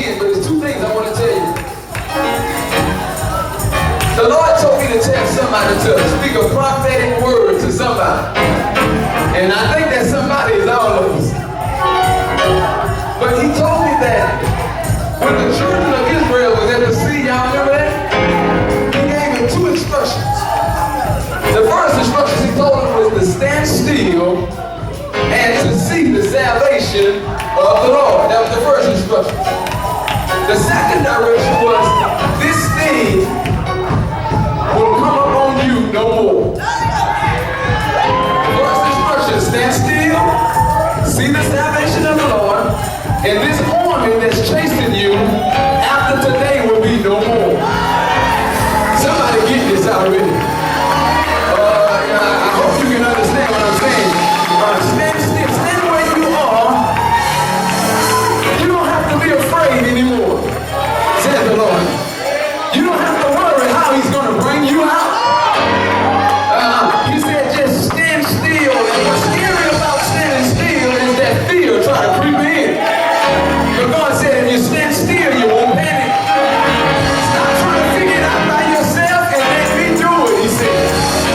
again, but there's two things I want to tell you. The Lord told me to tell somebody to speak a prophetic word to somebody. And I think that somebody is all of us. But he told me that when the children of Israel was at the sea, y'all remember that? He gave them two instructions. The first instruction he told them was to stand still and to see the salvation of the Lord. That was the first instruction. The second direction was, this thing will come upon you no more. First instruction, stand still, see the salvation of the Lord, and this army that's chasing you after today will be no more. Somebody get this already. I hope you can understand what I'm saying. Stand still, stand where you are. You don't have to be afraid anymore, says the Lord. You don't have to worry how he's going to bring you out. He said just stand still. And what's scary about standing still is that fear trying to creep in. But God said if you stand still, you won't panic. Stop trying to figure it out by yourself and let me do it, he said.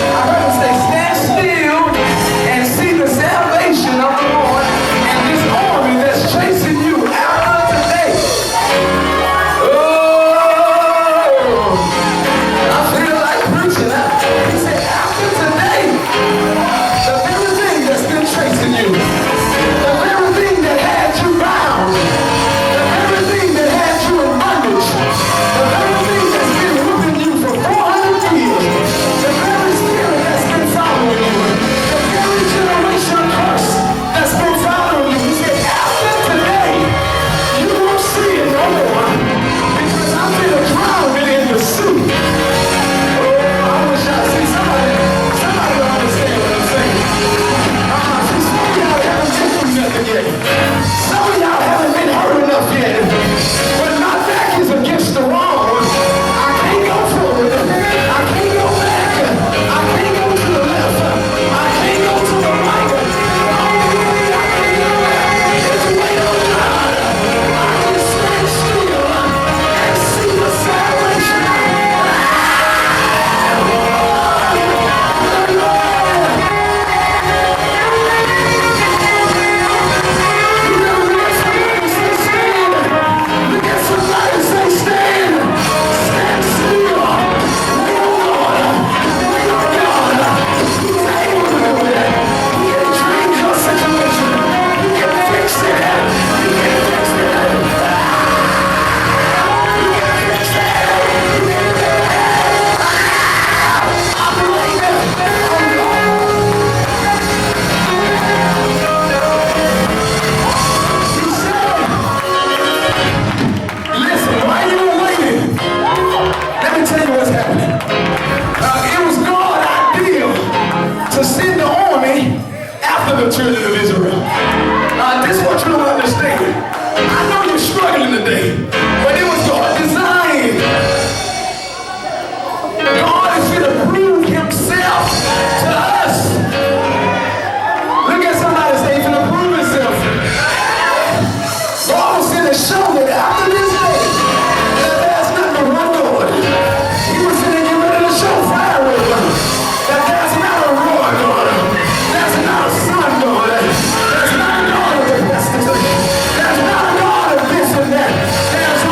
I heard him say stand still and see the salvation of the Lord and this army that's chasing you after today. I feel like preaching now. He said, after today, the very thing that's been chasing you, the very thing that had you bound, the very thing that had you in bondage, the very thing that's been whipping you for 400 years, the very spirit that's been following you, the very generation curse that's been following you. He said, after today, you won't see it no more, because I'm going to drown it in the sea. I wish I see somebody will understand what I'm saying. See, some of y'all haven't been through nothing yet. Some of y'all haven't been hurt enough yet. But my back is against the wall. I can't go forward. I can't go back. I can't go to the left. I can't go to the right. The only way I can go is to wait on God. I can stand still and see the salvation. To send the army after the children of Israel. This is what you don't understand. I know you're struggling today, but it was God's design. God is going to prove himself to us. Look at somebody say he's going to prove himself. God was going to show that after this day, that there's nothing wrong with God. He was going to get ready to show fire with them. That there's not a roar God. There's not a sun God. There's not a God of the destiny. There's not a God of this and that. There's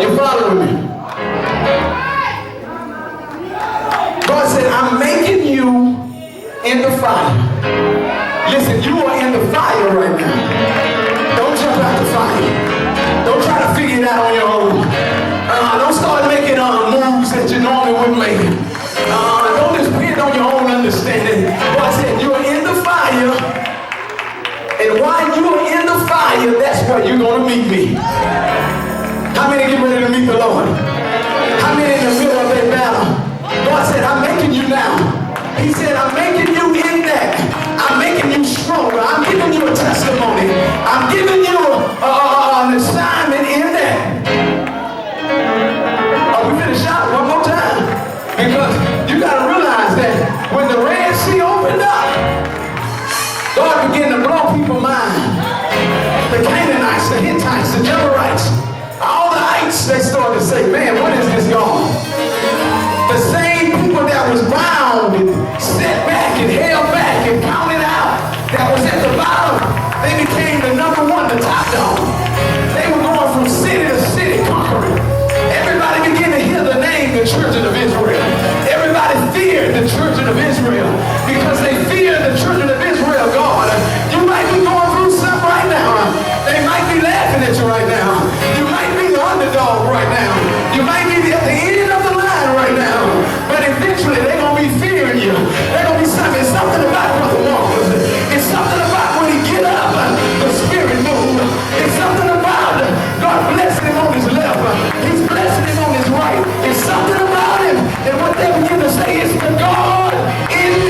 Are you following me? God said, I'm making you in the fire. Listen, you are in the fire right now. Don't jump out the fire. Don't try to figure it out on your own. Don't start making moves that you normally wouldn't make. Don't depend on your own understanding. God said, you are in the fire. And while you are in the fire, that's where you're going to meet me. How many get ready to meet the Lord? How many in the middle of that battle? God said, I'm making you now. He said, I'm making you in that. I'm making you stronger. I'm giving you a testimony. I'm giving you an assignment in that. We finish out one more time. Because you got to realize that when the Red Sea opened up, God began to blow people's mind. The Canaanites, the Hittites, the Jebusites, all the ites, they started to say, man, what is this God? The same people that was bound and set back and held back and counted out, that was at the bottom, they became the number one, the top dog. They were going from city to city conquering. Everybody began to hear the name, the children of Israel. Everybody feared the children of Israel because they feared the children of Israel. God, you might be going through something right now. They might be laughing at you right now. You might be the underdog right now. You might be at the end of the line right now. But eventually they're going to be fearing you. They're going to be something. It's something about Brother Walker. It's something about when he get up, the spirit move. It's something about God blessing him on his left. He's blessing him on his right. It's something about him. And what they begin to say is the God in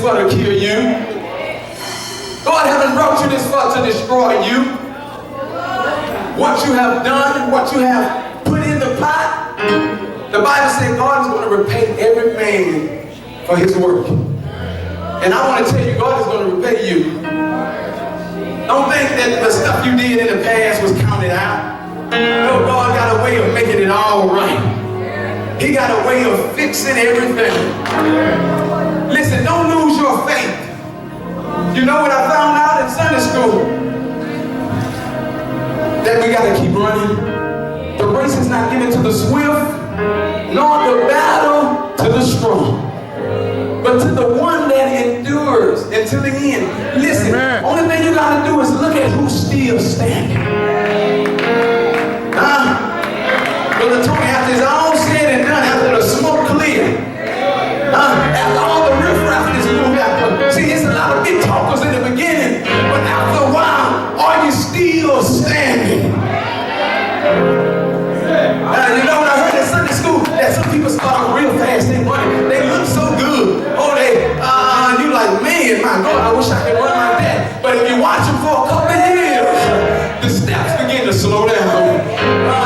far to kill you. God hasn't brought you this far to destroy you. What you have done, what you have put in the pot, the Bible says God is going to repay every man for his work. And I want to tell you, God is going to repay you. Don't think that the stuff you did in the past was counted out. No, God got a way of making it all right. He got a way of fixing everything. Listen, don't lose your faith. You know what I found out in Sunday school? That we got to keep running. The race is not given to the swift, nor the battle to the strong, but to the one that endures until the end. Listen, amen. Only thing you got to do is look at who's still standing. Brother Tony, after it's all said and done, after the smoke cleared, after all the riffraff is moved out. See, it's a lot of big talkers in the beginning, but after a while, are you still standing? You know what I heard in Sunday school? That some people start off real fast, they run, they look so good. Oh, you like, man, my God, I wish I could run like that. But if you watch them for a couple of years, the steps begin to slow down.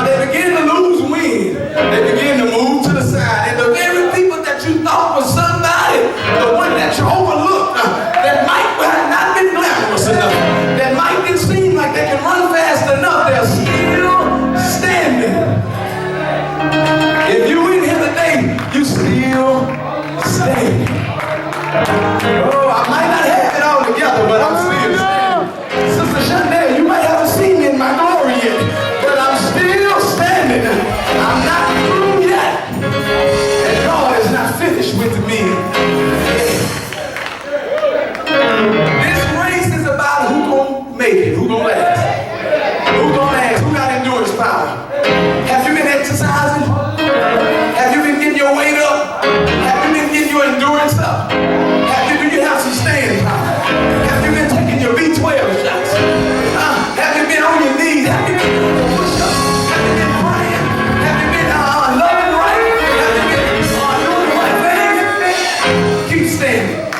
They begin to lose wind. They begin to move to the side. And the very people that you thought was somebody, the one that you overlooked, that might have not been glamorous enough, that might didn't seem like they can run fast enough, they're still standing. If you in here today, you still standing. Oh, I might not have it all together, but I'm still standing. Sister Chanel, you might haven't seen me in my glory yet, but I'm still standing. I'm not through yet. And God is not finished with me. This race is about who gonna make it, who gonna last. Who gonna last? Who got endurance power? Have you been exercising? Have you been getting your weight up? Have you been getting your endurance up? Do you have some staying power? Have you been taking your B12 shots? Have you been on your knees? Have you been doing push-ups? Have you been praying? Have you been loving right? Have you been doing the right thing? Keep standing.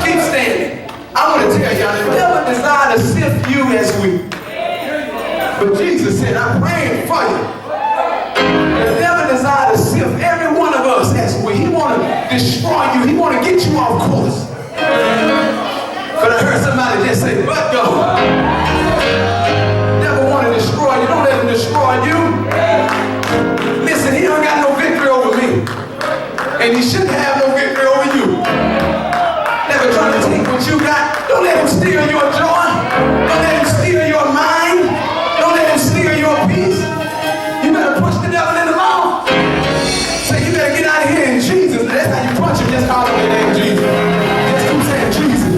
Keep standing. I want to tell y'all, the devil desired to sift you as wheat. But Jesus said, I'm praying for you. The devil desired to sift every one of us as wheat. He want to destroy you. He want to get you off course. But I heard somebody just say, but God. Devil want to destroy you. Don't let him destroy you. Listen, he don't got no victory over me. And he shouldn't have no victory over you. Never trying to take what you got. Don't let him steal your joy. Don't let him steal your mind. Don't let him steal your peace. You better push the devil in the mouth. Say, you better get out of here in Jesus. That's how you punch him. Just call him the name Jesus. Just keep saying Jesus.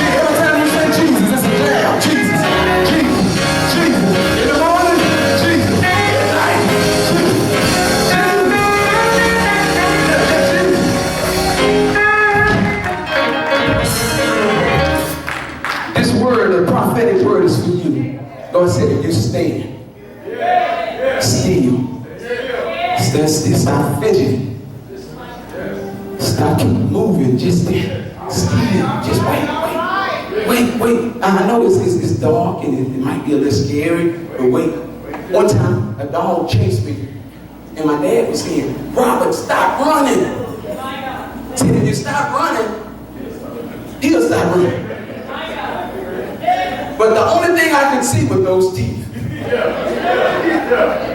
Every time you say Jesus, it's a jab. Jesus. Jesus. Jesus. In the morning, Jesus. At night, Jesus. This word, the prophetic word, is for you. God said, you stand. Still. Stop fidgeting. Stop keep moving. Just still. Just wait. I know it's dark and it might be a little scary, but wait. One time, a dog chased me, and my dad was saying, Robert, stop running. See, if you stop running, he'll stop running. But the only thing I could see was those teeth.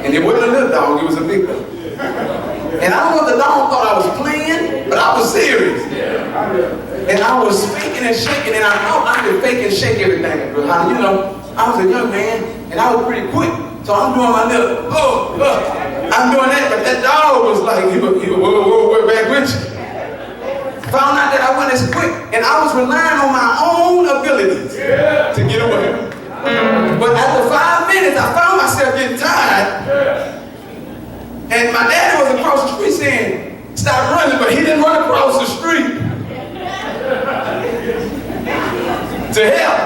And it wasn't a little dog, it was a big dog. And I don't know if the dog thought I was playing, but I was serious. And I was faking and shaking, and I thought I could fake and shake everything. But you know, I was a young man, and I was pretty quick. So I'm doing my little, I'm doing that, but that dog was like, we're back with you. Found out that I wasn't as quick, and I was relying on my own abilities to get away. But after 5 minutes, I found myself getting tired. And my daddy was across the street saying, stop running, but he didn't run across the street to help.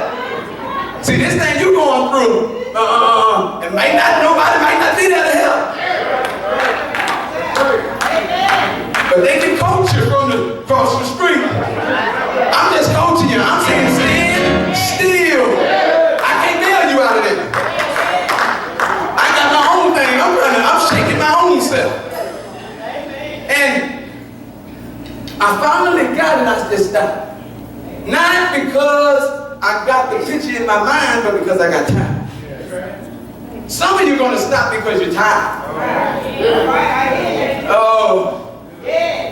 See, this thing you going through, nobody might not be there to help. But they can coach you from across the street. stop. Not because I got the picture in my mind, but because I got time. Some of you are going to stop because you're tired. Oh,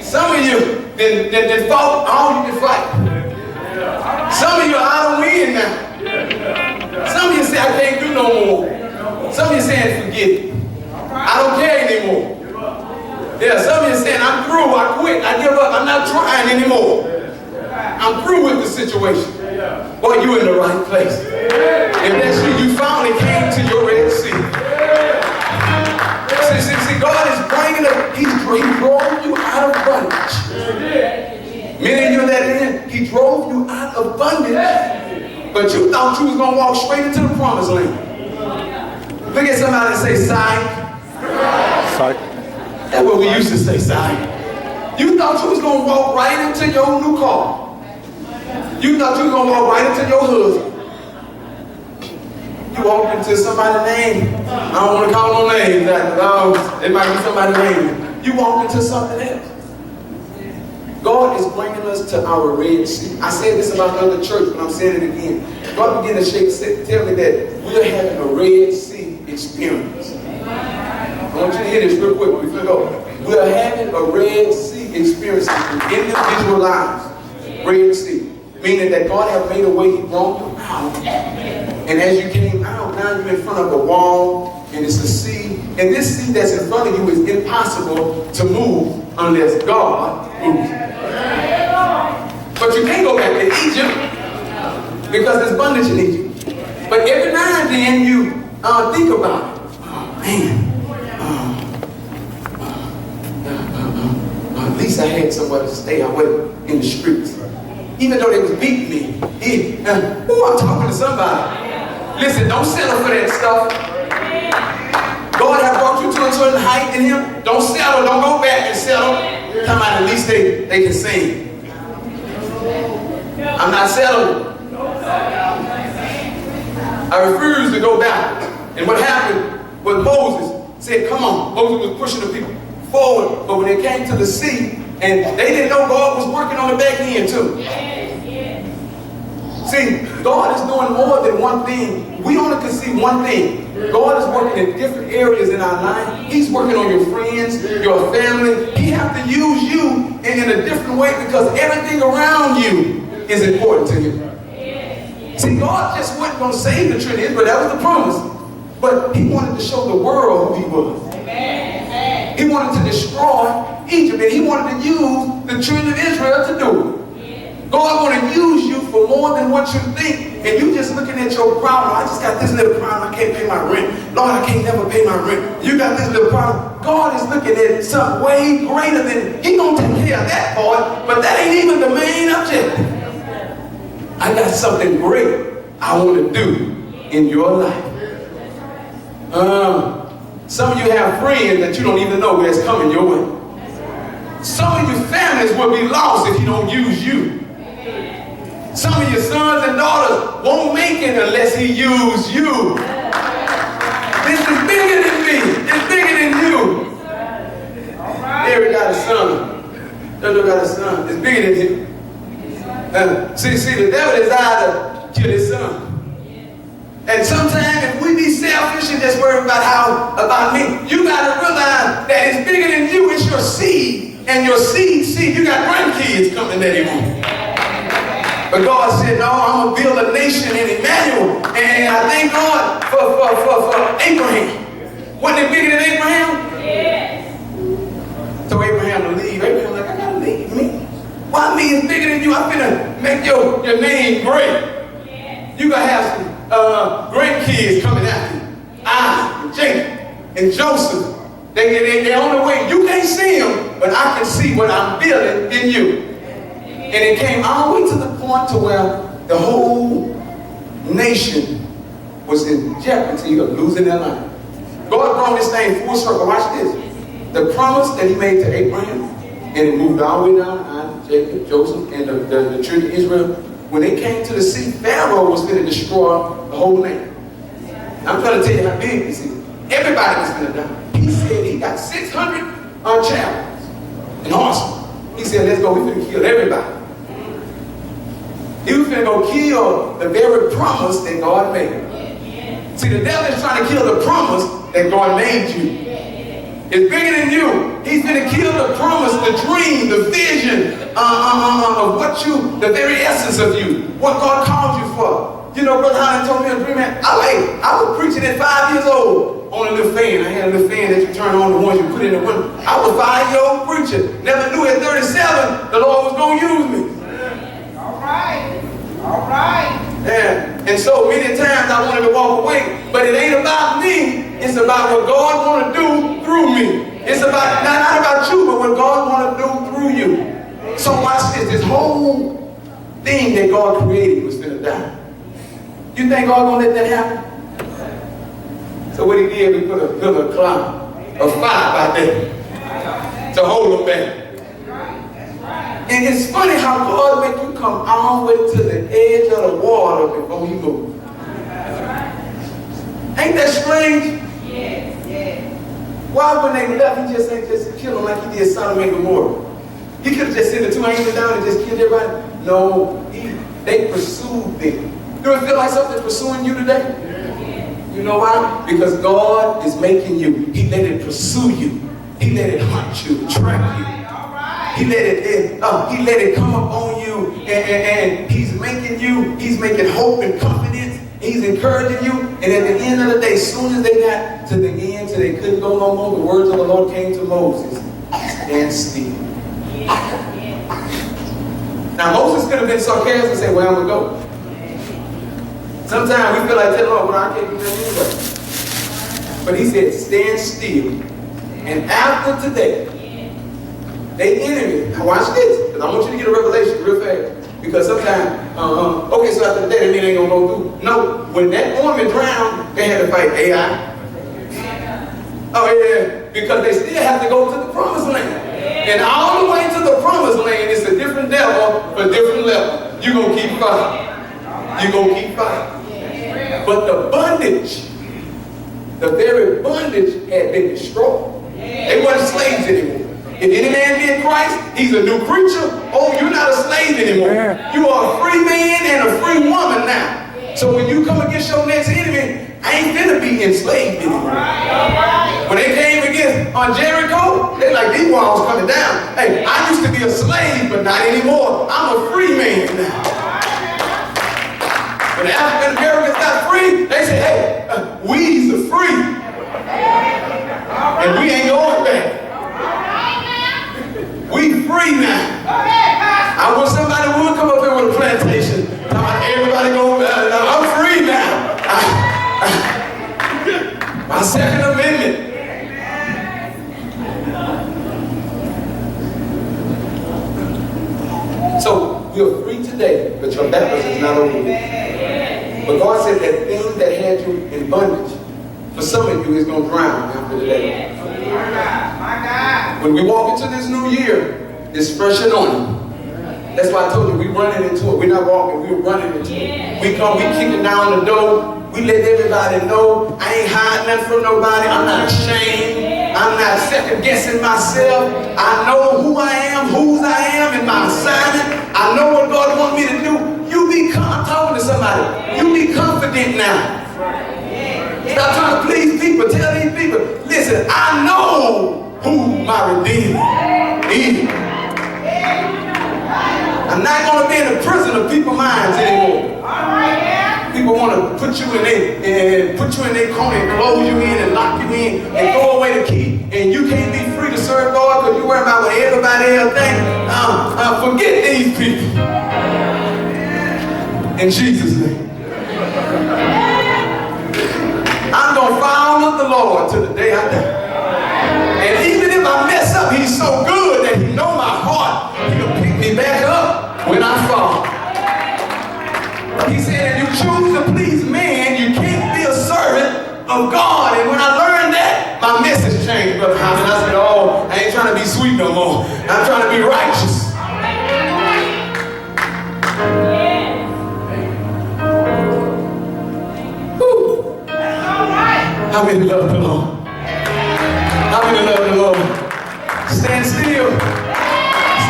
some of you then fought all you can fight. Some of you are out of win now. Some of you say, I can't do no more. Some of you saying, forget it. I don't care anymore. Yeah, some of you saying, I'm through, I quit, I give up, I'm not trying anymore. I'm through with the situation. Boy, you're in the right place. If that's you finally came to your Red Sea. See, God is bringing up, He drove you out of bondage. Many of you that in, He drove you out of bondage, but you thought you was going to walk straight into the promised land. Look at somebody and say, psych. Psych. That's what we used to say, psych. You thought you was going to walk right into your new car. You thought you was going to walk right into your husband. You walked into somebody's name. I don't want to call no names. It might be somebody's name. You walked into something else. God is bringing us to our Red Sea. I said this about the other church, but I'm saying it again. God began to tell me that we're having a Red Sea experience. I want you to hear this real quick before we go. We're having a Red Sea experience in individual lives. Red Sea. Meaning that God has made a way, He brought you out. And as you came out, now you're in front of a wall, and it's a sea. And this sea that's in front of you is impossible to move unless God moves. But you can't go back to Egypt because there's bondage in Egypt. But every now and then you think about it. Oh, man. At least I had somewhere to stay. I wasn't in the streets. Even though they was beating me. I'm talking to somebody. Listen, don't settle for that stuff. God has brought you to a certain height in Him. Don't settle. Don't go back and settle. Come on, at least they can sing. I'm not settling. I refuse to go back. And what happened was Moses said, come on. Moses was pushing the people forward. But when they came to the sea, and they didn't know God was working on the back end too. See, God is doing more than one thing. We only can see one thing. God is working in different areas in our life. He's working on your friends, your family. He has to use you in a different way because everything around you is important to Him. See, God just wasn't going to save the children of Israel. That was the promise. But He wanted to show the world who He was. He wanted to destroy Egypt, and He wanted to use the children of Israel to do it. God want to use you for more than what you think, and you just looking at your problem. I just got this little problem. I can't pay my rent. Lord, I can't never pay my rent. You got this little problem. God is looking at something way greater than He gonna take care of that part, but that ain't even the main objective. I got something great I want to do in your life. Some of you have friends that you don't even know that's coming your way. Some of your families will be lost if He don't use you. Some of your sons and daughters won't make it unless He uses you. This is bigger than me. It's bigger than you. Mary got a son. Jojo got a son. It's bigger than him. See, the devil desired to kill his son. And sometimes if we be selfish and just worry about me, you got to realize that it's bigger than you. It's your seed. And your seed, you got grandkids coming that He wants. But God said, no, I'm going to build a nation in Emmanuel. And I thank God for Abraham. Wasn't it bigger than Abraham? Yes. So Abraham to leave. Abraham like, I got to leave me. Why me is bigger than you? I'm going to make your name great. Yes. You going to have some grandkids coming after you. Isaac and Jacob and Joseph. They're on the way. You can't see them, but I can see what I'm building in you. And it came all the way to the point to where the whole nation was in jeopardy of losing their life. God brought this thing full circle. Watch this. The promise that He made to Abraham, and it moved all the way down Isaac, Jacob, Joseph, and the children of Israel. When they came to the sea, Pharaoh was going to destroy the whole land. I'm trying to tell you how big this is. Everybody was going to die. He said he got 600 chariots and horsemen. He said, let's go, we're going to kill everybody. He was going to go kill the very promise that God made. See, the devil is trying to kill the promise that God made you. It's bigger than you. He's going to kill the promise, the dream, the vision of what you, the very essence of you, what God called you for. You know, Brother Holland told me a dream, man. I was preaching at 5 years old on a little fan. I had a little fan that you turn on, the ones you put in the window. I was a 5-year-old preacher. Never knew at 37 the Lord was going to use me. All right. All right. Yeah. And so many times I wanted to walk away, but it ain't about me. It's about what God want to do through me. It's about not about you, but what God want to do through you. So watch this. This whole thing that God created was going to die. You think God gonna let that happen? So what he did, we put a pillar of cloud, of fire out there to hold them back. And it's funny how God make you come all the way to the edge of the water before you move. Ain't that strange? Yes, yes. Why when they left, he just ain't just kill them like he did Sodom and Gomorrah? He could have just sent the 2 angels down and just killed everybody. No, they pursued them. Do it feel like something's pursuing you today? You know why? Because God is making you. He let it pursue you. He let it hunt you, track you. He let it come up on you, and he's making hope and confidence. He's encouraging you. And at the end of the day, as soon as they got to the end, till they couldn't go no more, the words of the Lord came to Moses: stand still. Now Moses could have been sarcastic and say, "Well, I'm gonna go." Sometimes we feel like telling Lord, "Well, I can't do that anyway." But he said, "Stand still." And after today, they enemy. Now watch this, because I want you to get a revelation real fast. Because sometimes, okay, so after the day, that mean ain't gonna go through. No, when that woman drowned, they had to fight AI. Oh yeah, because they still have to go to the promised land. And all the way to the promised land is a different devil for different level. You're gonna keep fighting. You're gonna keep fighting. But the bondage, the very bondage had been destroyed. They weren't slaves anymore. If any man be in Christ, he's a new creature. Oh, you're not a slave anymore. You are a free man and a free woman now. So when you come against your next enemy, I ain't finna be enslaved anymore. When they came against Jericho, they like, these walls coming down. Hey, I used to be a slave, but not anymore. I'm a free man now. When the African Americans got free, they said, hey, we's are free. And we ain't going back. We free now. I wish somebody would come up here with a plantation. Everybody go, I'm free now. My Second Amendment. So you're free today, but your baptism is not over with. But God said that thing that had you in bondage, for some of you, is going to drown after today. My God. When we walk into this new year, it's fresh anointing. That's why I told you, we're running into it. We're not walking, we're running into it. We come, we kicking down the door. We let everybody know I ain't hiding nothing from nobody. I'm not ashamed. I'm not second guessing myself. I know who I am, whose I am, and my assignment. I know what God wants me to do. You be I'm talking to somebody. You be confident now. Stop trying to please people. Tell these people, listen, I know who my Redeemer is. I'm not going to be in the prison of people's minds anymore. People want to put you in their corner and close you in and lock you in and throw away the key. And you can't be free to serve God because you worry about what everybody else thinks. Forget these people. In Jesus' name. I'm going to follow the Lord till the day I die. And even if I mess up, he's so good that he knows my heart. He'll pick me back up when I fall. He said, if you choose to please man, you can't be a servant of God. And when I learned that, my message changed, Brother Hammond. I said, oh, I ain't trying to be sweet no more. I'm trying to be righteous. How many love the Lord? How many love the Lord? Stand still.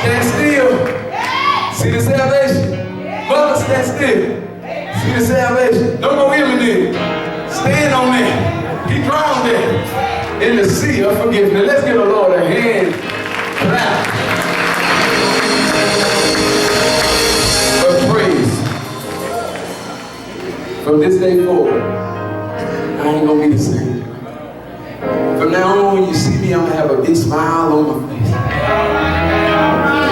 Stand still. See the salvation. Mother, stand still. See the salvation. Don't go in with it. Stand on that. He drowned there in the sea of forgiveness. Let's give the Lord a hand clap of praise. From this day forward, I ain't gonna be the same. From now on, when you see me, I'm gonna have a big smile on my face.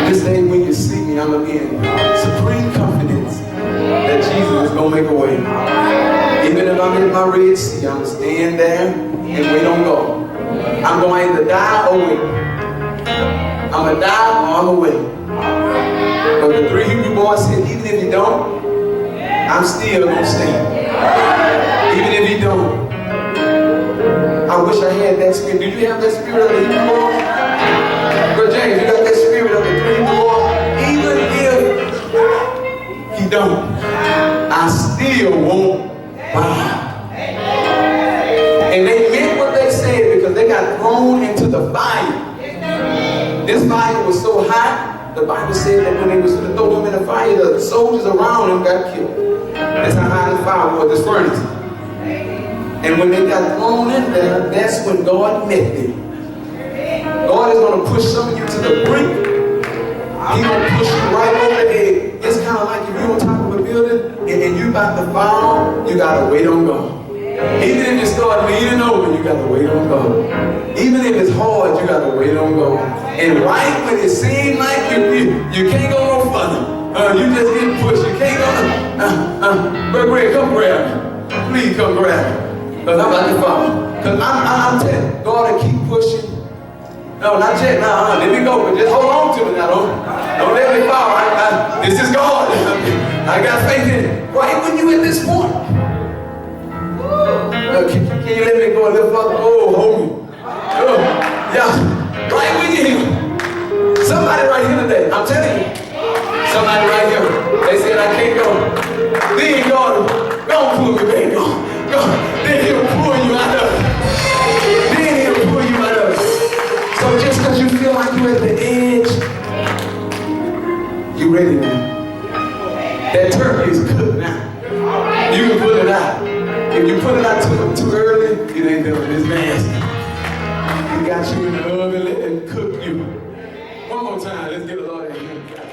This day, when you see me, I'm gonna be in supreme confidence that Jesus is gonna make a way. Even if I'm in my Red Sea, I'm gonna stand there and wait on God. I'm gonna either die or wait. I'm gonna die or I'm gonna wait. But the 3 Hebrew boys said, even if you don't, I'm still gonna stand. Even if you don't. I wish I had that spirit. Do you have that spirit of the Hebrew boys? But James, you got that spirit of the 3 Hebrew boys? Even if he don't, I still won't bow. And they meant what they said because they got thrown into the fire. This fire was so hot, the Bible said that when they was going to throw them in the fire, the soldiers around them got killed. That's how hot this fire was, this furnace. And when they got thrown in there, that's when God met them. God is going to push some of you to the brink. He's going to push you right over the edge. It's kind of like if you're on top of a building and you about to fall, you got to wait on God. Even if you start leaning over, you got to wait on God. Even if it's hard, you got to wait on God. And right when it seems like you can't go no further, you just get pushed. You can't go. But Greg, come grab me. Please come grab me. Because I'm about to fall. Because I'm telling you, God will keep pushing. No, not yet. No, let me go. But just hold on to it now. Don't let me fall. This is God. I got faith in it. Right when you at this point. Can you let me go a little further? Oh, hold me. Oh, yeah. Right when you're here. Somebody right here today. I'm telling you. Somebody right here. They said I can't go. Then God, don't pull me back. Then he'll pull you out of it. Then he'll pull you out of it. So just because you feel like you're at the edge, you ready now. That turkey is cooked now. You can put it out. If you put it out too early, it ain't doing this nasty. He got you in the oven and cook you. One more time, let's get a Lord in here.